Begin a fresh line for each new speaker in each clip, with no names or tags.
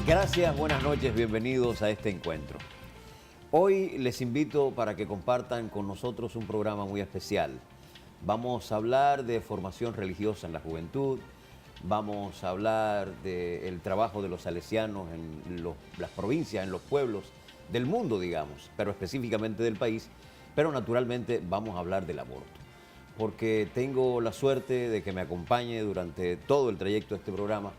Gracias, buenas noches, bienvenidos a este encuentro. Hoy les invito para que compartan con nosotros un programa muy especial. Vamos a hablar de formación religiosa en la juventud, vamos a hablar del trabajo de los salesianos en las provincias, en los pueblos del mundo, digamos, pero específicamente del país, pero naturalmente vamos a hablar del aborto, porque tengo la suerte de que me acompañe durante todo el trayecto de este programa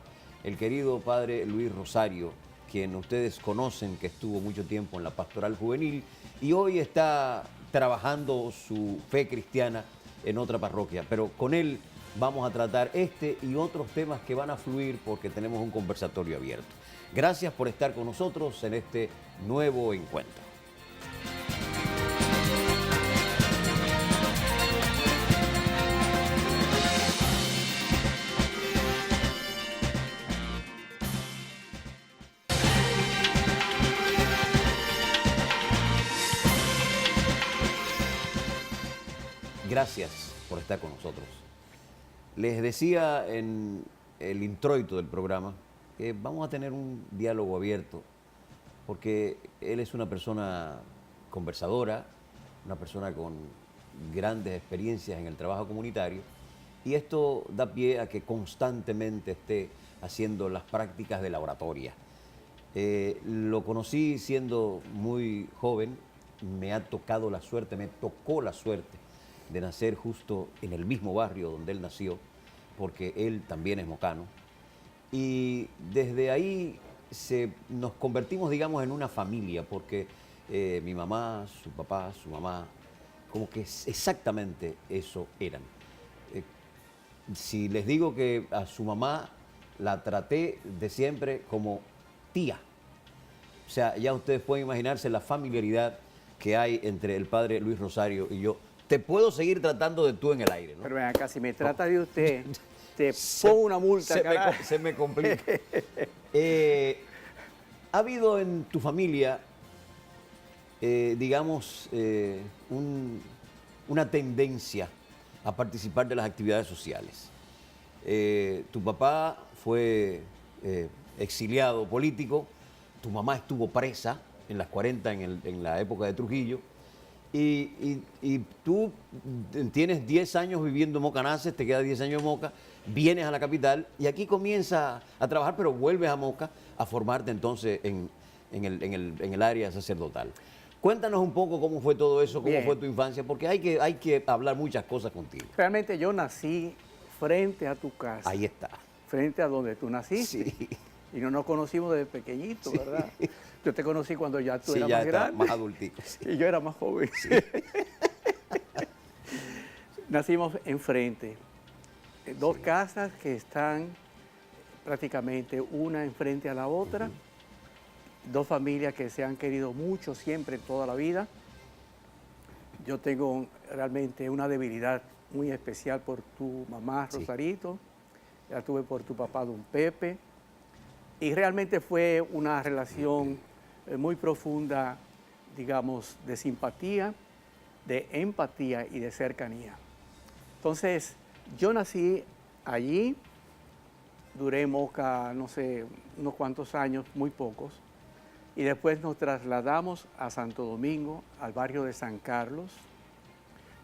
el querido padre Luis Rosario, quien ustedes conocen que estuvo mucho tiempo en la pastoral juvenil y hoy está trabajando su fe cristiana en otra parroquia, pero con él vamos a tratar este y otros temas que van a fluir porque tenemos un conversatorio abierto. Gracias por estar con nosotros en este nuevo encuentro. Gracias por estar con nosotros. Les decía en el introito del programa que vamos a tener un diálogo abierto porque él es una persona conversadora, una persona con grandes experiencias en el trabajo comunitario y esto da pie a que constantemente esté haciendo las prácticas de la oratoria. Lo conocí siendo muy joven, me tocó la suerte de nacer justo en el mismo barrio donde él nació, porque él también es mocano. Y desde ahí nos convertimos, digamos, en una familia, porque mi mamá, su papá, su mamá, como que exactamente eso eran. Si les digo que a su mamá la traté de siempre como tía, o sea, ya ustedes pueden imaginarse la familiaridad que hay entre el padre Luis Rosario y yo. Te puedo seguir tratando de tú en el aire, ¿no?
Pero ven acá, si me trata de usted, te pongo una multa,
se me complica. ¿Ha habido en tu familia, digamos, una tendencia a participar de las actividades sociales? Tu papá fue exiliado político, tu mamá estuvo presa en las 40 en la época de Trujillo, y tú tienes 10 años viviendo en Moca, naces, te quedas 10 años en Moca, vienes a la capital y aquí comienzas a trabajar, pero vuelves a Moca a formarte entonces en el área sacerdotal. Cuéntanos un poco cómo fue todo eso, cómo fue tu infancia, porque hay que hablar muchas cosas contigo.
Realmente yo nací frente a tu casa.
Ahí está.
Frente a donde tú naciste.
Sí.
Y no nos conocimos desde pequeñito, sí, ¿verdad? Yo te conocí cuando ya tú eras
ya
más grande.
Más adultico. Sí.
Y yo era más joven. Sí. Nacimos enfrente. Dos casas que están prácticamente una enfrente a la otra. Dos familias que se han querido mucho siempre, toda la vida. Yo tengo realmente una debilidad muy especial por tu mamá, Rosarito. Sí. La tuve por tu papá, don Pepe. Y realmente fue una relación muy profunda, digamos, de simpatía, de empatía y de cercanía. Entonces, yo nací allí, duré en Moca, no sé, unos cuantos años, muy pocos, y después nos trasladamos a Santo Domingo, al barrio de San Carlos.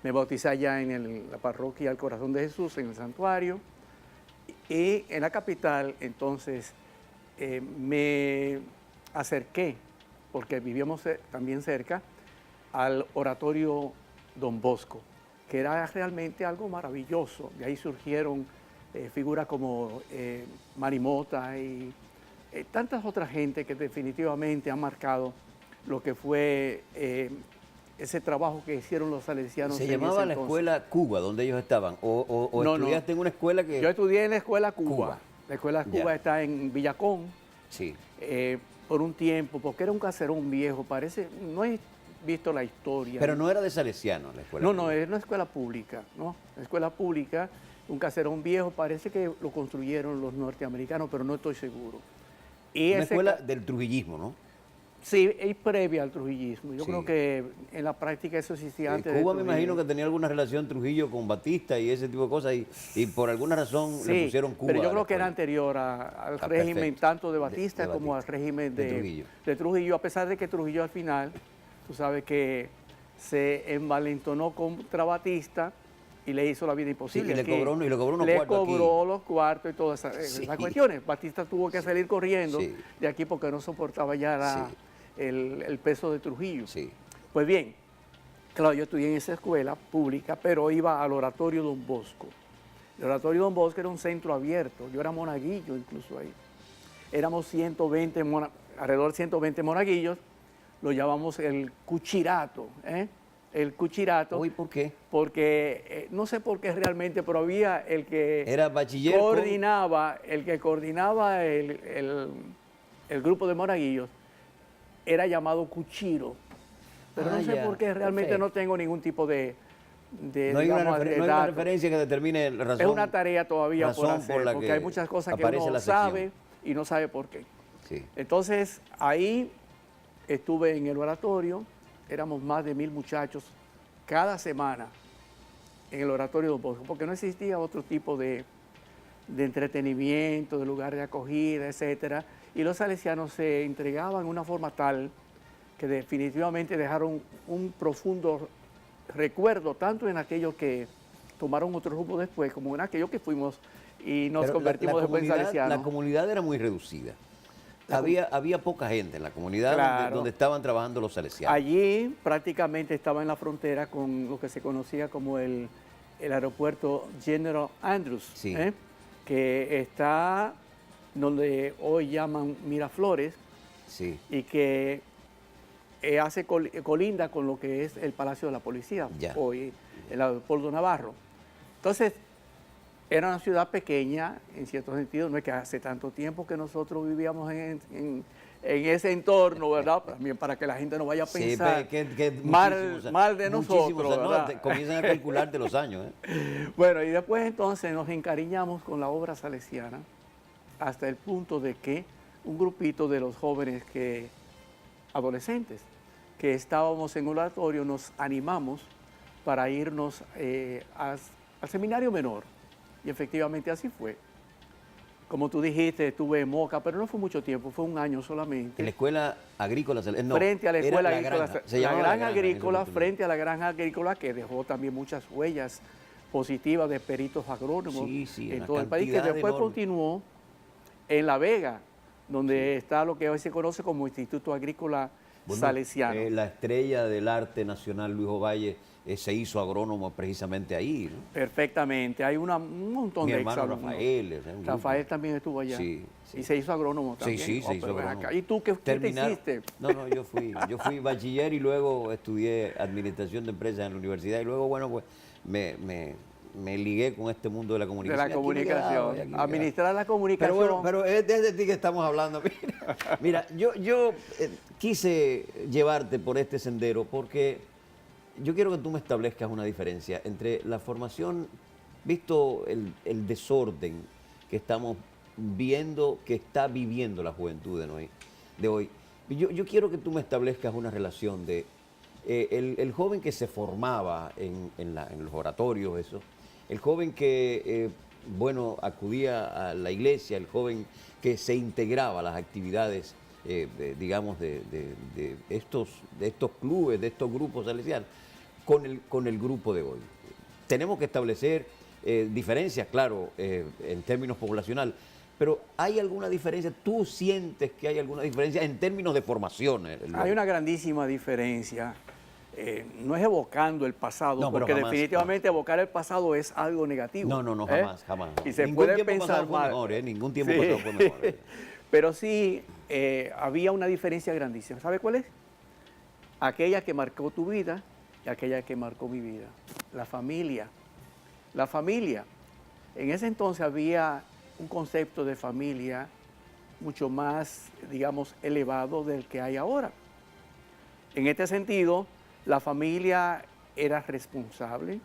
Me bauticé allá en la parroquia del Corazón de Jesús, en el santuario, y en la capital, entonces, me acerqué, porque vivíamos también cerca, al oratorio Don Bosco, que era realmente algo maravilloso. De ahí surgieron figuras como Marimota y tantas otras gente que definitivamente han marcado lo que fue ese trabajo que hicieron los salesianos.
¿Se llamaba la escuela Cuba, donde ellos estaban? ¿O no, estudiaste en una escuela que...?
Yo estudié en la escuela Cuba. La escuela Cuba está en Villacón.
Sí.
Por un tiempo, porque era un caserón viejo, parece, no he visto la historia.
Pero no era de salesianos la escuela.
No, es una escuela pública, ¿no? La escuela pública, un caserón viejo, parece que lo construyeron los norteamericanos, pero no estoy seguro.
Y una escuela del trujillismo, ¿no?
Sí, es previa al trujillismo. Yo
Sí.
creo que en la práctica eso existía antes de
Cuba me
Trujillo.
imagino que tenía alguna relación Trujillo con Batista y ese tipo de cosas y por alguna razón le
Sí,
pusieron Cuba.
pero yo creo que era
después.
anterior al
Ah,
régimen
perfecto.
tanto de Batista
de
como al
Batista.
régimen
De Trujillo.
de Trujillo, a pesar de que Trujillo al final, tú sabes que se envalentonó contra Batista y le hizo la vida imposible.
Sí, y le
aquí.
cobró unos
Le
cuartos aquí.
cobró los cuartos y todas
Sí.
esas cuestiones. Batista tuvo que salir corriendo
Sí.
de aquí porque no soportaba ya
Sí.
el peso de Trujillo.
Sí.
Pues bien, claro, yo estudié en esa escuela pública, pero iba al Oratorio Don Bosco. El Oratorio Don Bosco era un centro abierto, yo era monaguillo incluso ahí. Éramos 120, alrededor de 120 monaguillos, lo llamamos el cuchirato, ¿eh? El cuchirato.
Uy, ¿por qué?
Porque, no sé por qué realmente, pero había el que
Era bachiller con-
coordinaba, el grupo de monaguillos, era llamado cuchiro. Pero
Ah,
no sé
ya,
por qué realmente
perfecto.
no tengo ningún tipo de
No hay,
digamos, de
no hay una
dato.
referencia que determine la razón.
Es una tarea todavía por
razón
hacer,
por la
porque
que
hay muchas cosas que
aparece
uno
la sección.
sabe y no sabe por qué.
Sí.
Entonces, ahí estuve en el oratorio, éramos más de 1000 muchachos cada semana en el oratorio Don Bosco, porque no existía otro tipo de entretenimiento, de lugar de acogida, etcétera. Y los salesianos se entregaban de una forma tal que definitivamente dejaron un profundo recuerdo, tanto en aquellos que tomaron otro rumbo después, como en aquellos que fuimos y nos
Pero
convertimos después en salesianos.
la comunidad era muy reducida. Había poca gente en la comunidad
Claro.
donde estaban trabajando los salesianos.
Allí prácticamente estaba en la frontera con lo que se conocía como el aeropuerto General Andrews,
Sí.
que está donde hoy llaman Miraflores
Sí.
y que colinda con lo que es el Palacio de la Policía,
Ya.
hoy el Leopoldo Navarro. Entonces, era una ciudad pequeña, en cierto sentido, no es que hace tanto tiempo que nosotros vivíamos en ese entorno, ¿verdad? También para que la gente no vaya a
Sí,
pensar
que
mal de
muchísimos
nosotros,
años,
¿verdad?
te comienzan a calcularte los años.
Bueno, y después entonces nos encariñamos con la obra salesiana hasta el punto de que un grupito de los jóvenes adolescentes que estábamos en oratorio nos animamos para irnos al seminario menor. Y efectivamente así fue. Como tú dijiste, estuve en Moca, pero no fue mucho tiempo, fue un año solamente.
En la escuela agrícola, no,
Frente a la
era
escuela
la
agrícola,
granja, se
la
llamaba
granja
en esa
agrícola,
oportunidad.
frente a la granja agrícola, que dejó también muchas huellas positivas de peritos agrónomos
Sí, sí,
en
una
todo el país, que
cantidad
después
enorme.
continuó en La Vega, donde está lo que hoy se conoce como Instituto Agrícola
Bueno,
Salesiano.
la estrella del arte nacional, Luis Ovalle, se hizo agrónomo precisamente ahí, ¿no?
Perfectamente, hay un montón
Mi
de
hermano
exalumnos.
Rafael. o sea, un grupo.
Rafael también estuvo allá.
Sí, sí.
Y se hizo agrónomo
Sí,
también.
sí, se hizo
Pero ven
agrónomo.
acá. ¿Y tú qué te hiciste?
No, yo fui bachiller y luego estudié administración de empresas en la universidad y luego, bueno, pues me ligué con este mundo de la
De
comunicación.
la
Y aquí me he quedado,
comunicación.
y aquí me he quedado.
Administrar la comunicación.
Pero bueno, pero es desde ti que estamos hablando. Mira, yo quise llevarte por este sendero porque yo quiero que tú me establezcas una diferencia entre la formación, visto el desorden que estamos viendo, que está viviendo la juventud de hoy. Yo quiero que tú me establezcas una relación de el joven que se formaba en los oratorios, eso, el joven que, bueno, acudía a la iglesia, el joven que se integraba a las actividades, digamos, de estos clubes, de estos grupos salesianos, con el grupo de hoy. Tenemos que establecer diferencias, claro, en términos poblacional, pero ¿hay alguna diferencia? ¿Tú sientes que hay alguna diferencia en términos de formación?
Hay una grandísima diferencia. No es evocando el pasado,
No, pero
porque
jamás,
definitivamente evocar el pasado es algo negativo.
No,
¿eh?
jamás.
Y se
Ningún
puede
tiempo
pensar
pasado fue
mal.
mejor, ningún tiempo
Sí.
pasado fue mejor.
Pero sí, había una diferencia grandísima. ¿Sabe cuál es? Aquella que marcó tu vida y aquella que marcó mi vida. La familia. La familia. En ese entonces había un concepto de familia mucho más, digamos, elevado del que hay ahora. En este sentido, la familia era responsable.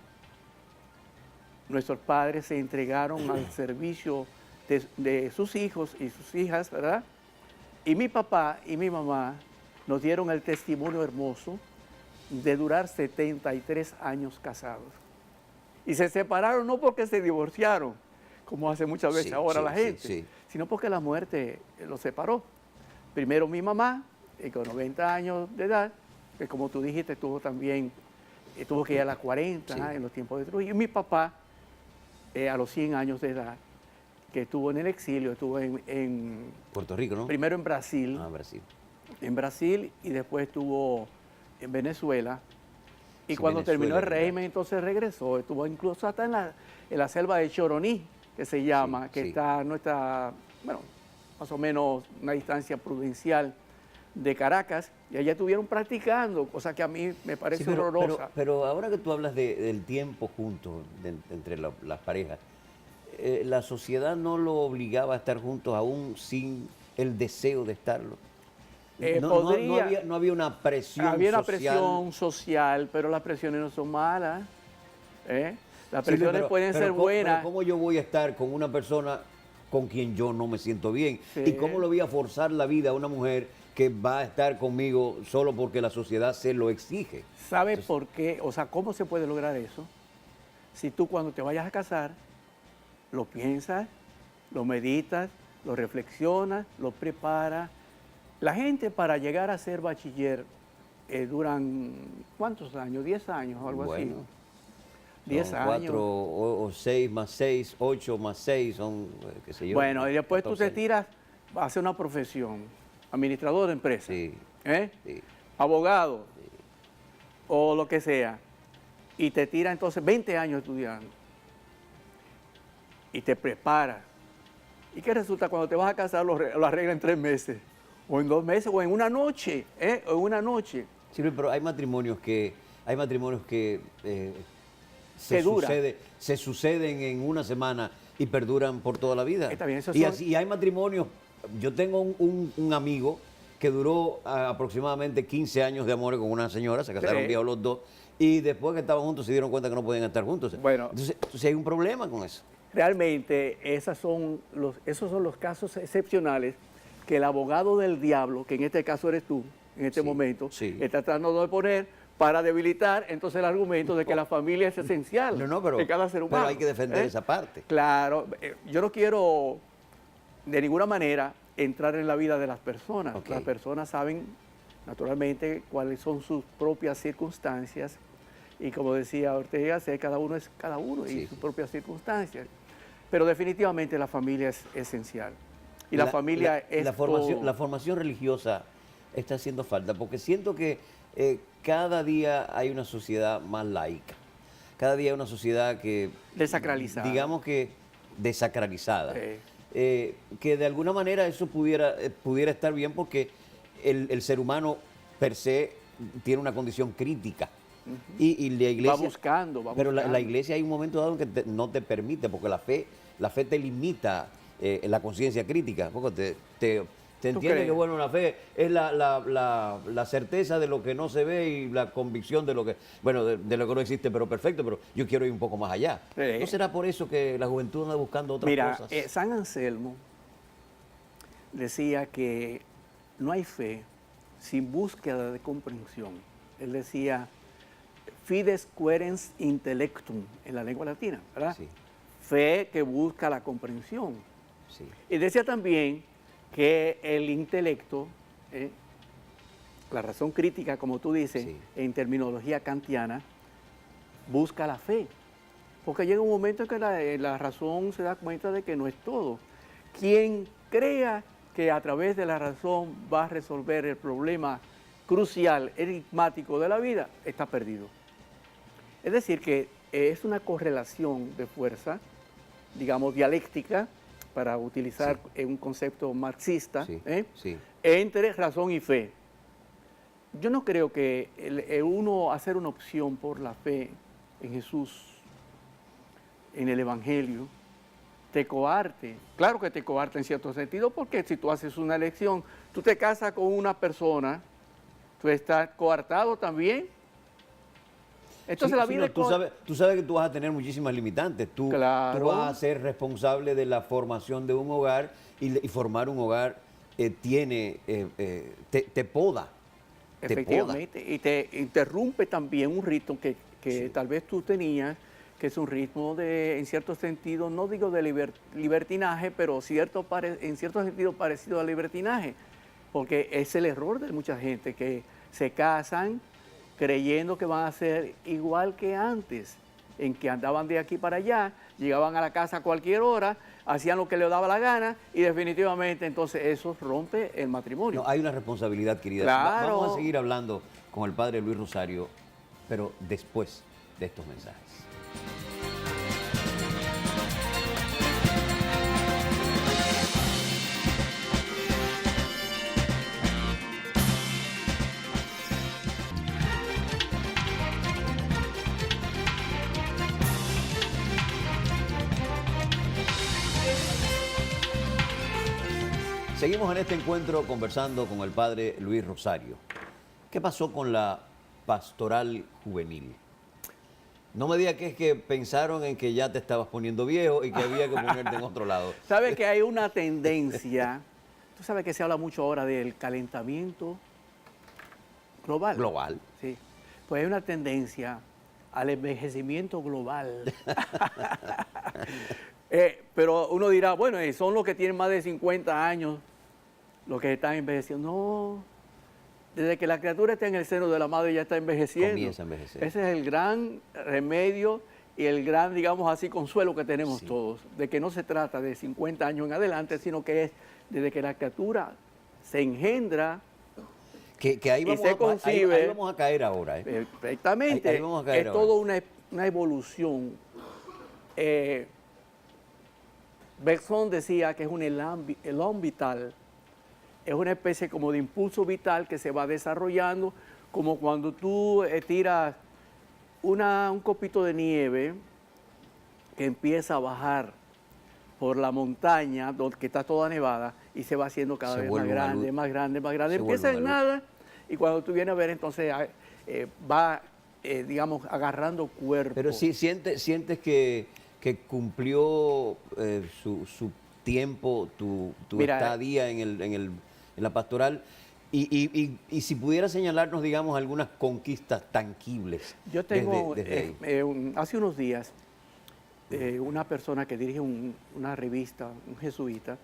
Nuestros padres se entregaron al servicio de sus hijos y sus hijas, ¿verdad? Y mi papá y mi mamá nos dieron el testimonio hermoso de durar 73 años casados. Y se separaron no porque se divorciaron, como hace muchas veces ahora la gente, sino porque la muerte los separó. Primero mi mamá, con 90 años de edad, que como tú dijiste, tuvo que ir a las 40 en los tiempos de Trujillo. Y mi papá, a los 100 años de edad, que estuvo en el exilio, estuvo en
Puerto Rico, ¿no?
Primero en Brasil.
Ah, Brasil.
En Brasil y después estuvo en Venezuela. Y cuando
Venezuela,
terminó el régimen, entonces regresó. Estuvo incluso hasta en la selva de Choroní, que se llama, que no está, bueno, más o menos una distancia prudencial de Caracas. Y allá estuvieron practicando, cosa que a mí me parece horrorosa.
Pero ahora que tú hablas del tiempo juntos entre las parejas, ¿la sociedad no lo obligaba a estar juntos aún sin el deseo de estarlo? No había una presión social.
Había una presión social, pero las presiones no son malas. Las presiones pueden ser buenas.
Pero ¿cómo yo voy a estar con una persona con quien yo no me siento bien?
Sí.
¿Y cómo le voy a forzar la vida a una mujer que va a estar conmigo solo porque la sociedad se lo exige?
¿Sabes por qué? O sea, ¿cómo se puede lograr eso? Si tú cuando te vayas a casar, lo piensas, lo meditas, lo reflexionas, lo preparas. La gente para llegar a ser bachiller duran, ¿cuántos años? 10 años o algo así. 10 años.
4 o 6 más 6, 8 más 6 son, qué sé yo.
Bueno, y después
14
tú te tiras a hacer una profesión, administrador de empresa,
sí.
Abogado, o lo que sea, y te tiras entonces 20 años estudiando, y te preparas. ¿Y qué resulta? Cuando te vas a casar lo arreglas en 3 meses, o en 2 meses, o en una noche, o en una noche.
Sí, pero hay matrimonios que se suceden en una semana y perduran por toda la vida.
Está bien,
Y hay matrimonios, yo tengo un amigo que duró aproximadamente 15 años de amor con una señora, se casaron viejos los dos, y después que estaban juntos se dieron cuenta que no podían estar juntos.
Bueno,
entonces hay un problema con eso.
Realmente esos son los casos excepcionales que el abogado del diablo, que en este caso eres tú, en este momento, está tratando de poner para debilitar entonces el argumento de que la familia es esencial de cada ser humano.
Pero hay que defender esa parte.
Claro, yo no quiero de ninguna manera entrar en la vida de las personas. Las personas saben naturalmente cuáles son sus propias circunstancias y como decía Ortega, cada uno es cada uno y sus propias circunstancias. Pero definitivamente la familia es esencial. Y la familia es
la formación religiosa está haciendo falta, porque siento que cada día hay una sociedad más laica. Cada día hay una sociedad que...
Desacralizada.
Digamos que desacralizada. Que de alguna manera eso pudiera estar bien porque el ser humano per se tiene una condición crítica. Y la iglesia...
Va buscando.
Pero la iglesia hay un momento dado que no te permite, porque la fe te limita la conciencia crítica. Porque te entiende que bueno, la fe es la certeza de lo que no se ve y la convicción de lo que, bueno, de lo que no existe, pero perfecto, pero yo quiero ir un poco más allá. ¿No será por eso que la juventud anda buscando otras cosas?
Mira, San Anselmo decía que no hay fe sin búsqueda de comprensión. Él decía, fides querens intellectum, en la lengua latina, ¿verdad?
Sí.
Fe que busca la comprensión.
Sí.
Y decía también que el intelecto, la razón crítica, como tú dices, en terminología kantiana, busca la fe. Porque llega un momento en que la razón se da cuenta de que no es todo. Quien crea que a través de la razón va a resolver el problema crucial, enigmático de la vida, está perdido. Es decir, que es una correlación de fuerza, digamos, dialéctica, para utilizar un concepto marxista, entre razón y fe. Yo no creo que uno hacer una opción por la fe en Jesús, en el Evangelio, te coarte. Claro que te coarte en cierto sentido, porque si tú haces una elección, tú te casas con una persona, tú estás coartado también. Entonces la vida
tú sabes que tú vas a tener muchísimas limitantes. Tú vas a ser responsable de la formación de un hogar y formar un hogar te poda.
Efectivamente, y te interrumpe también un ritmo que
Sí.
tal vez tú tenías, que es un ritmo de, en cierto sentido, no digo de libertinaje, pero en cierto sentido parecido al libertinaje, porque es el error de mucha gente que se casan creyendo que van a ser igual que antes, en que andaban de aquí para allá, llegaban a la casa a cualquier hora, hacían lo que les daba la gana y definitivamente entonces eso rompe el matrimonio.
No, hay una responsabilidad, querida.
Claro.
Vamos a seguir hablando con el padre Luis Rosario, pero después de estos mensajes. Seguimos en este encuentro conversando con el padre Luis Rosario. ¿Qué pasó con la pastoral juvenil? No me digas que es que pensaron en que ya te estabas poniendo viejo y que había que ponerte en otro lado.
Sabes que hay una tendencia, tú sabes que se habla mucho ahora del calentamiento global.
Global.
Sí, pues hay una tendencia al envejecimiento global. Pero uno dirá, bueno, son los que tienen más de 50 años los que están envejeciendo. No, desde que la criatura está en el seno de la madre ya está envejeciendo.
Comienza a envejecer.
Ese es el gran remedio y el gran, digamos así, consuelo que tenemos
Sí.
todos, de que no se trata de 50 años en adelante, sino que es desde que la criatura se engendra.
Que ahí,
Y
vamos
se
ahí
concibe.
vamos a caer ahora.
Perfectamente.
Ahí vamos a caer
Es
ahora.
toda una evolución. Bergson decía que es un elón vital, es una especie como de impulso vital que se va desarrollando, como cuando tú tiras un copito de nieve que empieza a bajar por la montaña, que está toda nevada, y se va haciendo cada
Se
vez más
vuelve una
grande,
luz.
más grande, más grande.
Se
Empieza
vuelve
en
una luz.
nada, y cuando tú vienes a ver, entonces va, digamos, agarrando cuerpo.
Pero sí, sientes que cumplió su tiempo, tu
Mira,
estadía en la pastoral. Y si pudiera señalarnos, digamos, algunas conquistas tangibles.
Yo tengo,
desde ahí.
hace unos días, una persona que dirige una revista, un jesuita,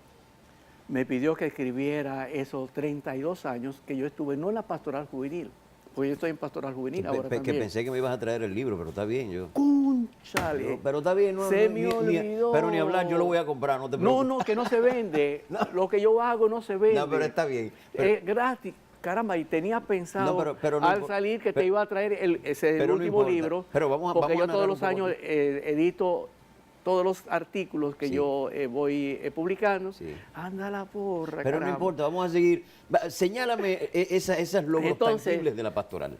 me pidió que escribiera esos 32 años que yo estuve, no en la pastoral juvenil, porque yo estoy en pastoral juvenil ahora
Que
también.
pensé que me ibas a traer el libro, pero está bien.
¡Cónchale!
Pero está bien, no,
Se
no,
me olvidó.
pero ni hablar, yo lo voy a comprar, no te preocupes.
No, que no se vende. Lo que yo hago no se vende.
No, pero está bien. Pero-
Es gratis. Caramba, y tenía pensado
No, pero no
al
impor-
salir que te
pero-
iba a traer el
pero no
último
importa.
libro.
Pero vamos a
porque yo
narrar
todos
un
los
poco
años
aquí.
edito todos los artículos que
Sí.
yo voy publicando.
Sí.
Anda la porra,
Pero no
caramba.
importa, vamos a seguir. Señálame esas logros
Entonces,
tangibles de la pastoral.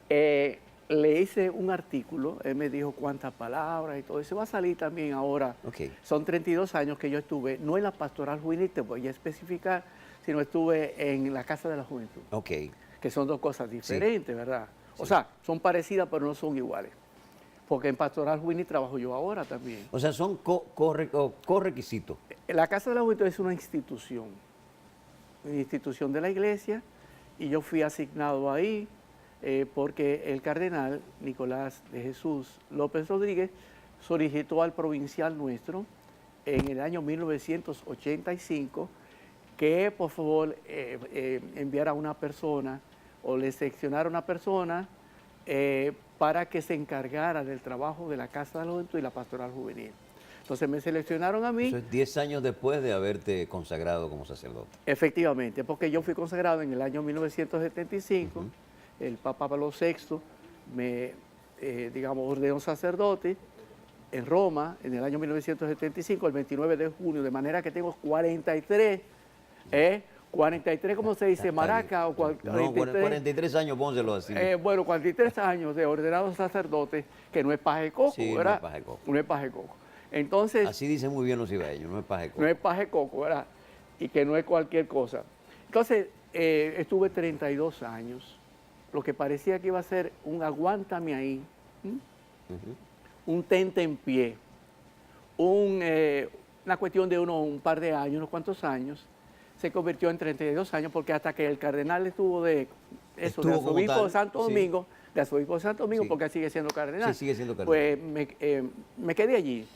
Le hice un artículo, él me dijo cuántas palabras y todo eso. Va a salir también ahora.
Ok.
Son 32 años que yo estuve, no en la pastoral juvenil, te voy a especificar, sino estuve en la Casa de la Juventud,
Ok.
que son dos cosas diferentes, ¿verdad? O sea, son parecidas, pero no son iguales. Porque en pastoral juvenil trabajo yo ahora también.
O sea, son correquisitos.
La Casa de la Juventud es una institución de la iglesia, y yo fui asignado ahí porque el cardenal Nicolás de Jesús López Rodríguez solicitó al provincial nuestro en el año 1985 que por favor enviara a una persona o le seleccionara una persona para que se encargara del trabajo de la Casa de la Juventud y la Pastoral Juvenil. Entonces me seleccionaron a mí.
Eso es 10 años después de haberte consagrado como sacerdote.
Efectivamente, porque yo fui consagrado en el año 1975, el Papa Pablo VI me, digamos, ordenó sacerdote en Roma en el año 1975, el 29 de junio, de manera que tengo 43, 43, ¿cómo se dice? Maraca o 43.
No, 43 años, pónselo así.
Bueno, 43 años de ordenado sacerdote, que no es paje coco,
Sí, no
¿verdad?
es paje coco.
No es paje coco. Entonces,
Así dicen muy bien los ibaeños, no es paje coco.
no es paje coco, ¿verdad? Y que no es cualquier cosa. Entonces, estuve 32 años, lo que parecía que iba a ser un aguántame ahí, un tente en pie, una cuestión de un par de años, unos cuantos años, se convirtió en 32 años, porque hasta que el cardenal estuvo de eso,
Estuvo
de
como
arzobispo
tal,
de Santo
sí.
Domingo, de arzobispo de Santo Domingo,
Sí.
porque él sigue siendo cardenal.
Sí, sigue siendo cardenal.
Pues me quedé allí.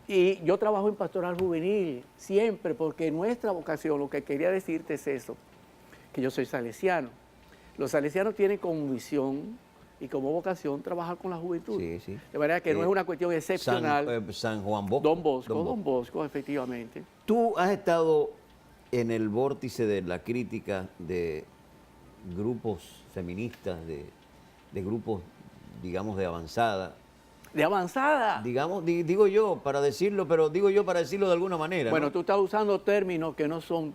Y yo trabajo en pastoral juvenil siempre, porque nuestra vocación, lo que quería decirte es eso, que yo soy salesiano. Los salesianos tienen como misión y como vocación trabajar con la juventud.
Sí, sí.
De manera que no es una cuestión excepcional.
San Juan Bosco.
Don Bosco, efectivamente.
Tú has estado en el vórtice de la crítica de grupos feministas, de grupos, digamos, de avanzada.
De avanzada.
Digamos, digo yo para decirlo, pero digo yo para decirlo de alguna manera.
Bueno,
¿no?
tú estás usando términos que no son.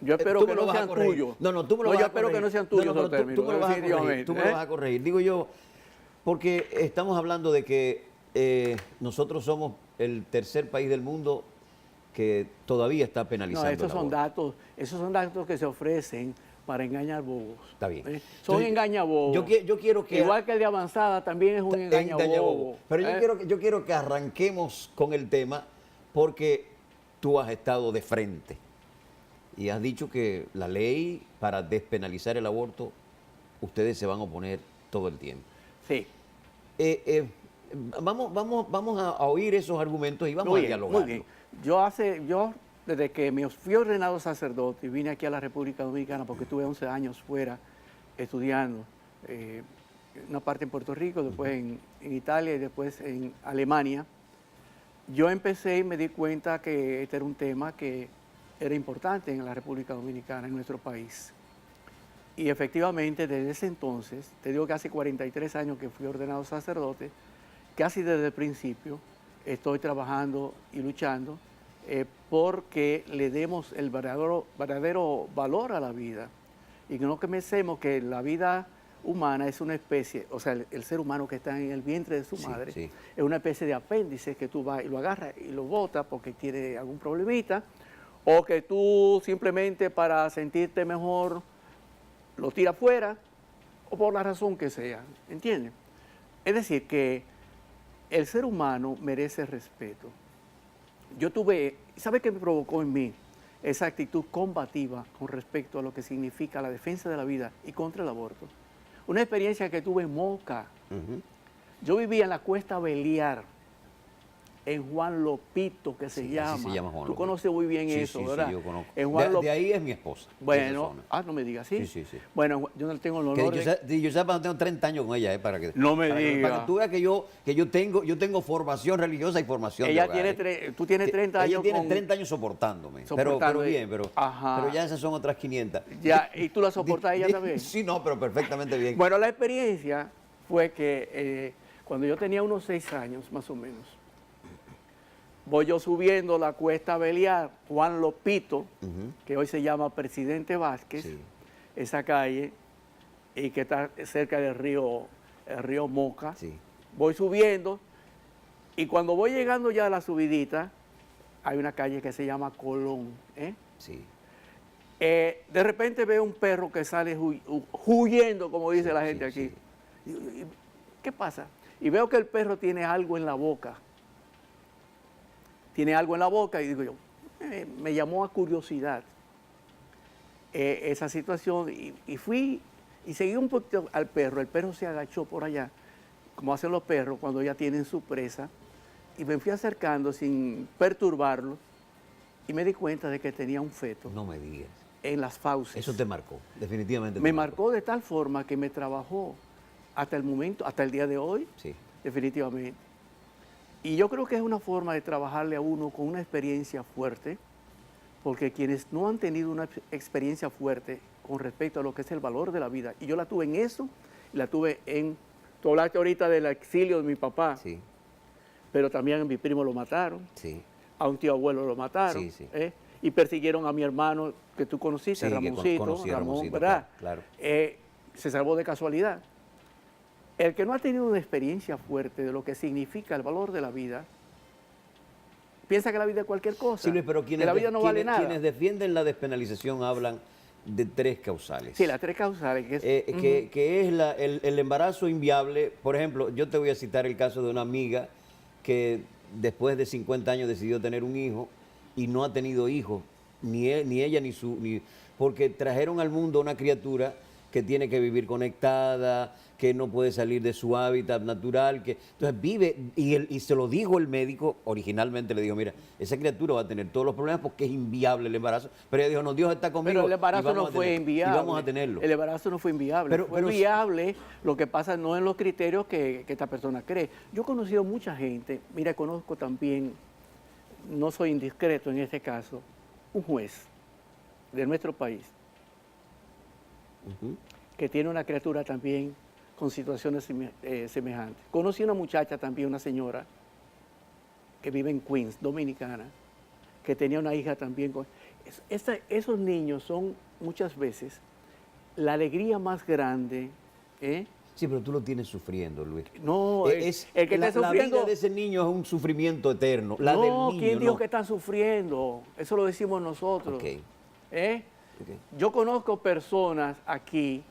Yo espero
Tú
que
me lo
no
vas a
sean
corregir.
tuyos.
No, tú me lo vas
yo
a
espero
corregir.
que no sean tuyos
No,
esos
pero
términos.
tú me lo vas a corregir.
definitivamente,
Tú me lo vas a corregir. Digo yo, porque estamos hablando de que nosotros somos el tercer país del mundo que todavía está
No,
penalizando
esos
el
son
aborto.
esos son datos que se ofrecen para engañar bobos.
Está bien.
Son
Entonces,
engañabobos.
yo quiero que...
Igual que el de avanzada también es un engañabobo.
Pero yo quiero que arranquemos con el tema porque tú has estado de frente y has dicho que la ley para despenalizar el aborto, ustedes se van a oponer todo el tiempo.
Sí.
Vamos a oír esos argumentos y vamos
Muy
a
bien,
dialogar.
muy bien. Yo desde que me fui ordenado sacerdote y vine aquí a la República Dominicana, porque estuve 11 años fuera estudiando, una parte en Puerto Rico, después en Italia y después en Alemania, yo empecé y me di cuenta que este era un tema que era importante en la República Dominicana, en nuestro país. Y efectivamente, desde ese entonces, te digo que hace 43 años que fui ordenado sacerdote, casi desde el principio estoy trabajando y luchando porque le demos el verdadero valor a la vida. Y que no pensemos que la vida humana es una especie, o sea, el ser humano que está en el vientre de su madre,
sí.
es una especie de apéndice que tú vas y lo agarras y lo botas porque tiene algún problemita, o que tú simplemente para sentirte mejor lo tiras fuera, o por la razón que sea, ¿entiendes? Es decir, que el ser humano merece respeto. Yo tuve, ¿sabe qué me provocó en mí? Esa actitud combativa con respecto a lo que significa la defensa de la vida y contra el aborto. Una experiencia que tuve en Moca. Yo vivía en la Cuesta Beliar, en Juan Lopito, que se llama.
Así se llama Juan
Tú
Lopito.
conoces muy bien eso, ¿verdad?
Sí, yo conozco.
En Juan
De ahí es mi esposa.
Bueno, no me digas, ¿sí?
Sí.
Bueno, yo no tengo el
Que
honor
yo sepa, no tengo 30 años con ella, para que...
No me
para
diga.
que tú veas que yo tengo formación religiosa y formación
Ella
de hogar,
tiene, tú tienes 30 años
Ella tiene
con-
30 años soportándome. Pero
Soportando,
bien, pero ya esas son otras 500.
Ya, ¿y tú la soportas a ella también?
Sí, no, pero perfectamente bien.
Bueno, la experiencia fue que cuando yo tenía unos 6 años, más o menos, voy yo subiendo la Cuesta Beliar, Juan Lopito, que hoy se llama Presidente Vázquez,
Sí.
esa calle, y que está cerca del el río Moca.
Sí.
Voy subiendo, y cuando voy llegando ya a la subidita, hay una calle que se llama Colón, ¿eh?
Sí.
De repente veo un perro que sale huyendo, como dice la gente
sí,
aquí. Y, ¿qué pasa? Y veo que el perro tiene algo en la boca. Tiene algo en la boca y digo yo, me llamó a curiosidad esa situación y fui y seguí un poquito al perro. El perro se agachó por allá, como hacen los perros cuando ya tienen su presa, y me fui acercando sin perturbarlo y me di cuenta de que tenía un feto
No me digas.
en las fauces.
Eso te marcó, definitivamente.
Me marcó de tal forma que me trabajó hasta el momento, hasta el día de hoy,
Sí.
definitivamente. Y yo creo que es una forma de trabajarle a uno con una experiencia fuerte, porque quienes no han tenido una experiencia fuerte con respecto a lo que es el valor de la vida, y yo la tuve en eso, y la tuve en, tú hablaste ahorita del exilio de mi papá,
Sí.
pero también a mi primo lo mataron,
Sí.
a un tío abuelo lo mataron,
Sí, sí.
Y persiguieron a mi hermano que tú conociste,
Sí, que
Ramoncito,
conocí a
Ramón,
Ramoncito,
¿verdad?
claro.
Se salvó de casualidad. El que no ha tenido una experiencia fuerte de lo que significa el valor de la vida, piensa que la vida es cualquier cosa,
Sí, Luis, pero
que la vida no vale nada.
quienes defienden la despenalización hablan de 3 causales.
Sí, las 3 causales. Que es,
que es el embarazo inviable. Por ejemplo, yo te voy a citar el caso de una amiga que después de 50 años decidió tener un hijo y no ha tenido hijos, ni ella ni porque trajeron al mundo una criatura que tiene que vivir conectada, que no puede salir de su hábitat natural, que entonces vive, y se lo dijo el médico, originalmente le dijo, mira, esa criatura va a tener todos los problemas porque es inviable el embarazo, pero ella dijo, no, Dios está conmigo.
Pero el embarazo no fue inviable.
Y vamos a tenerlo.
El embarazo no fue inviable. Fue viable, lo que pasa no en los criterios que esta persona cree. Yo he conocido mucha gente, mira, conozco también, no soy indiscreto en este caso, un juez de nuestro país, que tiene una criatura también con situaciones semejantes. Conocí una muchacha también, una señora, que vive en Queens, dominicana, que tenía una hija también. Esos niños son muchas veces la alegría más grande.
Sí, pero tú lo tienes sufriendo, Luis.
No, el que está sufriendo...
La vida de ese niño es un sufrimiento eterno. La del niño,
¿quién dijo que está sufriendo? Eso lo decimos nosotros.
Okay.
Yo conozco personas aquí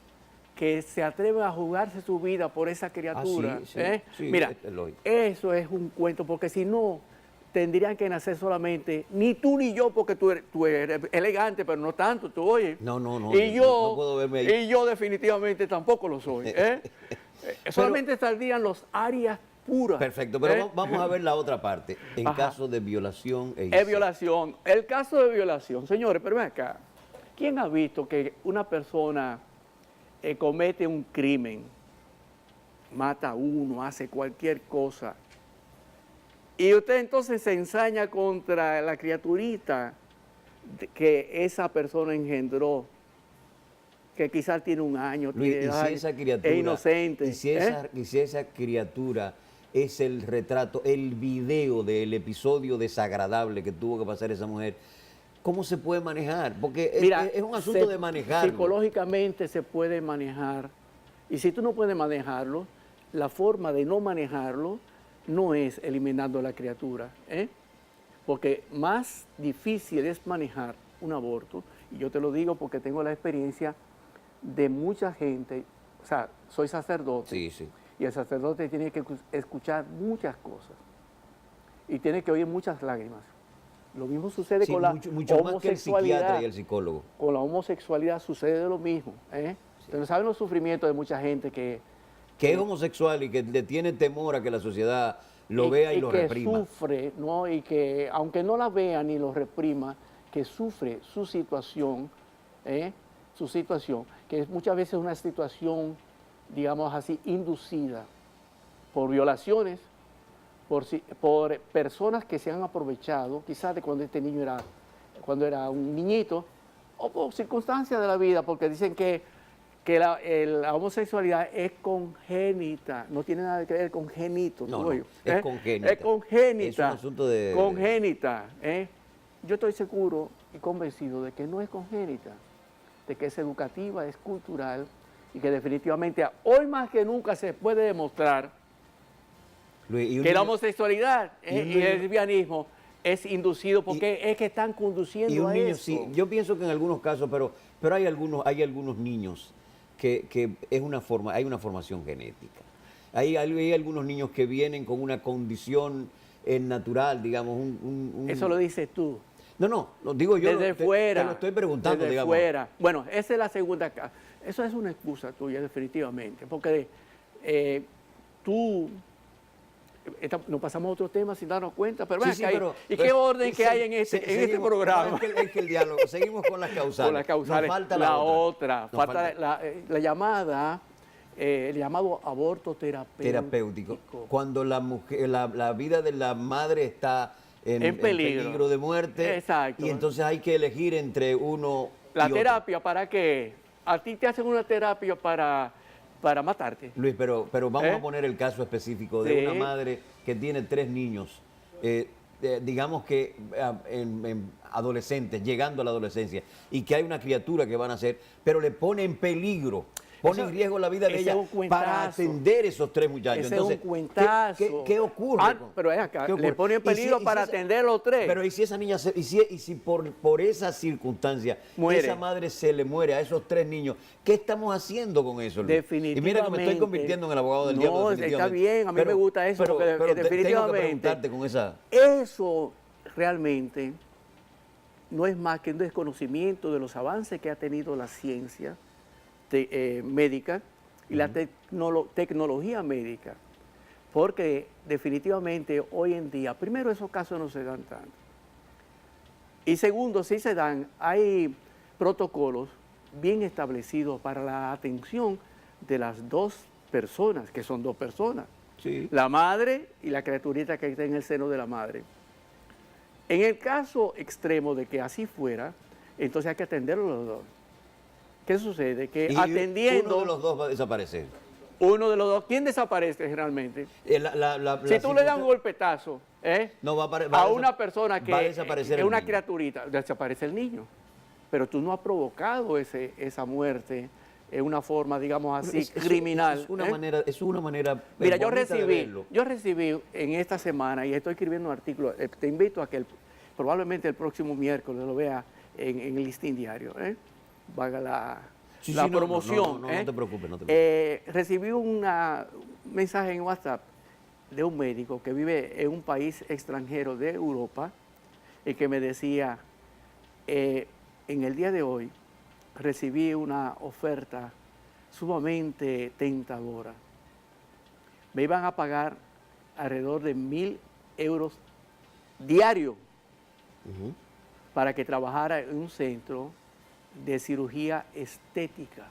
que se atreven a jugarse su vida por esa criatura.
Sí,
mira, eso es un cuento, porque si no, tendrían que nacer solamente, ni tú ni yo, porque tú eres elegante, pero no tanto, tú oyes.
No,
y yo,
no puedo verme ahí.
Y yo definitivamente tampoco lo soy. Solamente estarían los áreas puras.
Perfecto, pero vamos a ver la otra parte, en caso de violación
Es violación. El caso de violación, señores, pero ven acá. ¿Quién ha visto que una persona comete un crimen, mata a uno, hace cualquier cosa, y usted entonces se ensaña contra la criaturita que esa persona engendró, que quizás tiene un año,
Luis,
tiene edad,
si esa criatura,
es inocente?
Y si esa criatura es el retrato, el video del episodio desagradable que tuvo que pasar esa mujer, ¿cómo se puede manejar? Porque mira, es un asunto de manejarlo.
Psicológicamente se puede manejar. Y si tú no puedes manejarlo, la forma de no manejarlo no es eliminando a la criatura. Porque más difícil es manejar un aborto, y yo te lo digo porque tengo la experiencia de mucha gente, o sea, soy sacerdote, y el sacerdote tiene que escuchar muchas cosas, y tiene que oír muchas lágrimas. Lo mismo sucede con la
mucho más que el psiquiatra y el psicólogo.
Con la homosexualidad sucede lo mismo. Ustedes saben los sufrimientos de mucha gente que
es homosexual y que le tiene temor a que la sociedad lo vea y lo reprima.
Que sufre, ¿no? Y que aunque no la vea ni lo reprima, que sufre su situación, que es muchas veces una situación, digamos así, inducida por violaciones, por personas que se han aprovechado, quizás de cuando este niño cuando era un niñito, o por circunstancias de la vida, porque dicen que la homosexualidad es congénita, no tiene nada que ver con génito.
No, es congénita.
Es congénita.
Es un asunto de...
Congénita. Yo estoy seguro y convencido de que no es congénita, de que es educativa, es cultural, y que definitivamente hoy más que nunca se puede demostrar que la homosexualidad y el lesbianismo es inducido porque es que están conduciendo a eso.
Sí, yo pienso que en algunos casos, pero hay algunos niños que hay una formación genética. Hay algunos niños que vienen con una condición natural, digamos.
Eso lo dices tú.
No, lo digo yo.
Desde fuera.
Te lo estoy preguntando,
desde
digamos.
Fuera. Bueno, esa es la segunda. Eso es una excusa tuya, definitivamente. Porque tú... Nos pasamos a otro tema sin darnos cuenta, pero ¿y qué orden que hay en este programa?
Es que el diálogo, seguimos con las causales.
Con las causales.
Nos falta
la otra. Falta la llamada, el llamado aborto terapéutico.
Cuando la vida de la madre está en peligro de muerte.
Exacto.
Y entonces hay que elegir entre uno y
la terapia, ¿para qué? A ti te hacen una terapia para matarte.
Luis, pero vamos a poner el caso específico de una madre que tiene 3 niños, digamos que adolescentes, llegando a la adolescencia, y que hay una criatura que van a nacer, pero le pone en peligro, pone en riesgo la vida de ella para atender esos 3 muchachos.
Ese
entonces,
es un cuentazo.
¿qué ocurre?
Pero es acá, le pone en peligro para atender los 3.
Pero ¿y si esa niña, y si por esa circunstancia, esa madre se le muere a esos 3 niños? ¿Qué estamos haciendo con eso, Luis?
Definitivamente.
Y mira que me estoy convirtiendo en el abogado del diablo.
No, está bien, a mí me gusta eso, porque definitivamente
tengo que preguntarte con esa...
Eso realmente no es más que un desconocimiento de los avances que ha tenido la ciencia médica y la tecnología médica, porque definitivamente hoy en día, primero, esos casos no se dan tanto. Y segundo, si se dan, hay protocolos bien establecidos para la atención de las dos personas, que son dos personas,
Sí.
la madre y la criaturita que está en el seno de la madre. En el caso extremo de que así fuera, entonces hay que atenderlos los dos. ¿Qué sucede? Que
Y
atendiendo...
uno de los dos va a desaparecer.
Uno de los dos, ¿quién desaparece generalmente? Si tú le das un golpetazo
no, va
a una persona que
va a desaparecer
es
el
una
niño.
criaturita, desaparece el niño. Pero tú no has provocado esa muerte en una forma, digamos así, criminal.
Es una manera
Mira,
bonita de verlo.
yo recibí en esta semana, y estoy escribiendo un artículo, te invito a que probablemente el próximo miércoles lo vea en el Listín Diario, valga la promoción.
No te preocupes, no te preocupes.
Recibí un mensaje en WhatsApp de un médico que vive en un país extranjero de Europa y que me decía, en el día de hoy recibí una oferta sumamente tentadora. Me iban a pagar alrededor de 1.000 euros diarios para que trabajara en un centro de cirugía estética.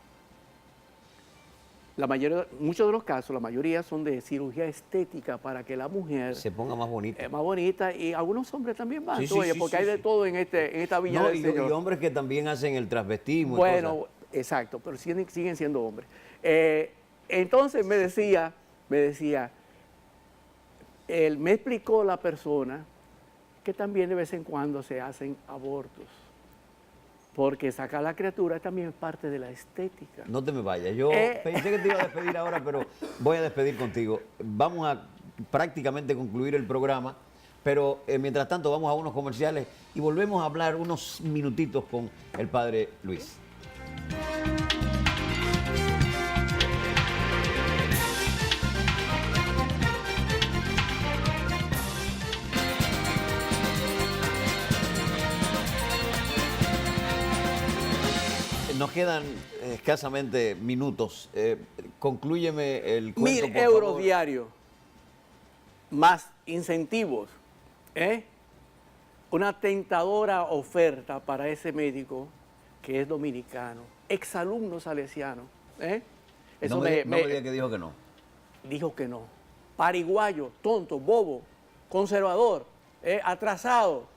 Muchos de los casos, la mayoría son de cirugía estética para que la mujer
se ponga más bonita.
Más bonita, y algunos hombres también van,
Sí,
porque hay de todo en esta viña del Señor.
Y hombres que también hacen el transvestismo.
Bueno, exacto, pero siguen siendo hombres. Entonces me explicó la persona que también de vez en cuando se hacen abortos. Porque sacar la criatura también es parte de la estética.
No te me vayas. Yo pensé que te iba a despedir ahora, pero voy a despedir contigo. Vamos a prácticamente concluir el programa, pero mientras tanto vamos a unos comerciales y volvemos a hablar unos minutitos con el padre Luis. Nos quedan escasamente minutos. Conclúyeme el cuento,
1.000 euros diarios, más incentivos. Una tentadora oferta para ese médico que es dominicano, exalumno salesiano.
No me diga que dijo que no.
Dijo que no. Pariguayo, tonto, bobo, conservador, atrasado.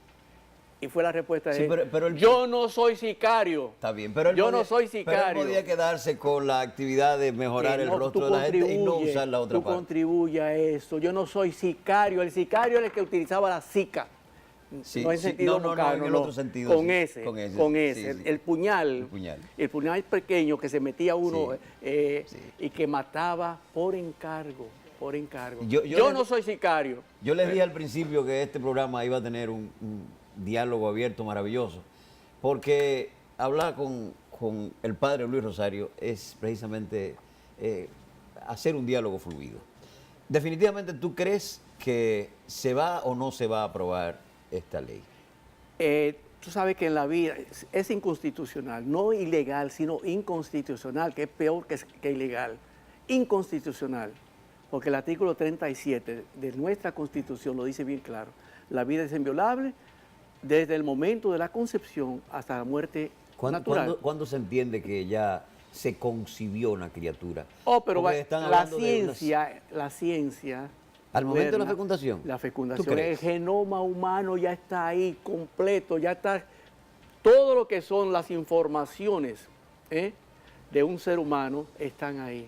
Y fue la respuesta de él.
Pero
yo no soy sicario.
Está bien, pero
yo no soy sicario.
Pero él podía quedarse con la actividad de mejorar el rostro de la gente y no usar la otra parte.
Tú contribuye a eso. Yo no soy sicario. El sicario es el que utilizaba la sica.
Sí,
no en sentido
no, en el otro sentido.
Con ese. Sí. El puñal. El puñal pequeño que se metía uno y que mataba por encargo. Yo no soy sicario.
Yo les dije al principio que este programa iba a tener un diálogo abierto maravilloso, porque hablar con el padre Luis Rosario es precisamente hacer un diálogo fluido. Definitivamente, ¿tú crees que se va o no se va a aprobar esta ley?
Tú sabes que en la vida es inconstitucional, no ilegal, sino inconstitucional, que es peor que ilegal. Inconstitucional, porque el artículo 37 de nuestra Constitución lo dice bien claro. La vida es inviolable desde el momento de la concepción hasta la muerte natural.
¿Cuándo se entiende que ya se concibió una criatura?
Pero la ciencia...
¿Al momento de la fecundación?
La fecundación, el genoma humano ya está ahí completo, ya está... Todo lo que son las informaciones de un ser humano están ahí.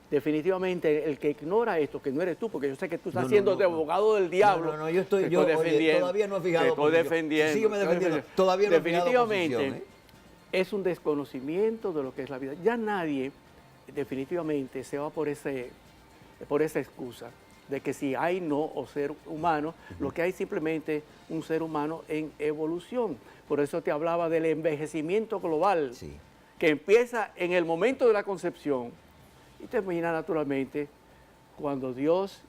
Definitivamente, el que ignora esto, que no eres tú, porque yo sé que tú estás siendo de abogado del diablo.
Yo estoy defendiendo. Todavía no he fijado.
Estoy defendiendo.
Sígueme defendiendo. Todavía no he fijado
definitivamente, es un desconocimiento de lo que es la vida. Ya nadie, definitivamente, se va por esa excusa de que si hay no o ser humano, lo que hay simplemente un ser humano en evolución. Por eso te hablaba del envejecimiento global, que empieza en el momento de la concepción y termina naturalmente cuando Dios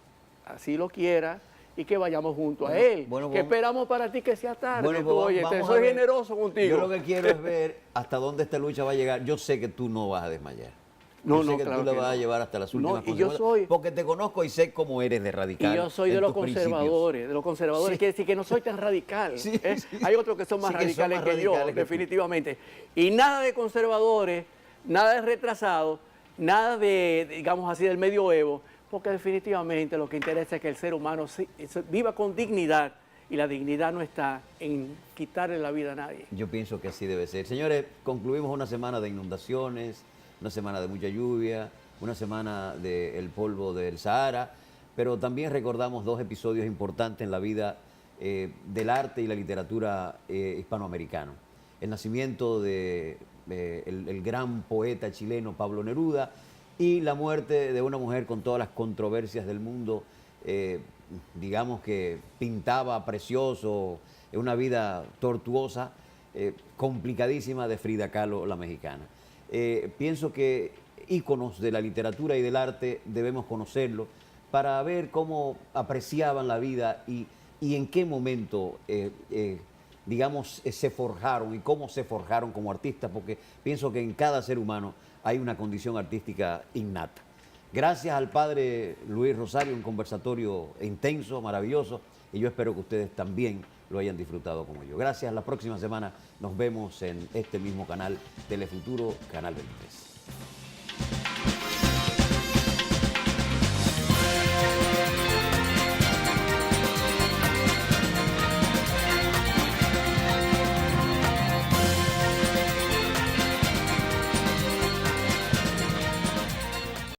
así lo quiera y que vayamos junto a Él. Que esperamos para ti que sea tarde.
Bueno,
tú, oye, soy generoso contigo.
Yo lo que quiero es ver hasta dónde esta lucha va a llegar. Yo sé que tú no vas a desmayar.
No,
yo sé que
claro
tú la
que
vas a
no.
llevar hasta las últimas
No, y yo
consecuencias, porque te conozco y sé cómo eres de radical.
Y yo soy de los conservadores,
Sí.
quiere decir que no soy tan radical.
Sí, sí.
Hay otros que son más
Sí, que son
radicales
más
que yo,
radicales que tú.
definitivamente. Y nada de conservadores, nada de retrasados, nada de, digamos así, del medioevo, porque definitivamente lo que interesa es que el ser humano viva con dignidad, y la dignidad no está en quitarle la vida a nadie.
Yo pienso que así debe ser. Señores, concluimos una semana de inundaciones, una semana de mucha lluvia, una semana del polvo del Sahara, pero también recordamos dos episodios importantes en la vida del arte y la literatura hispanoamericano. El nacimiento del gran poeta chileno Pablo Neruda y la muerte de una mujer con todas las controversias del mundo, digamos que pintaba precioso, una vida tortuosa, complicadísima, de Frida Kahlo, la mexicana. Pienso que íconos de la literatura y del arte debemos conocerlos para ver cómo apreciaban la vida y en qué momento, digamos, se forjaron y cómo se forjaron como artistas, porque pienso que en cada ser humano hay una condición artística innata. Gracias al padre Luis Rosario, un conversatorio intenso, maravilloso, y yo espero que ustedes también lo hayan disfrutado como yo. Gracias, la próxima semana nos vemos en este mismo canal, Telefuturo, Canal 23.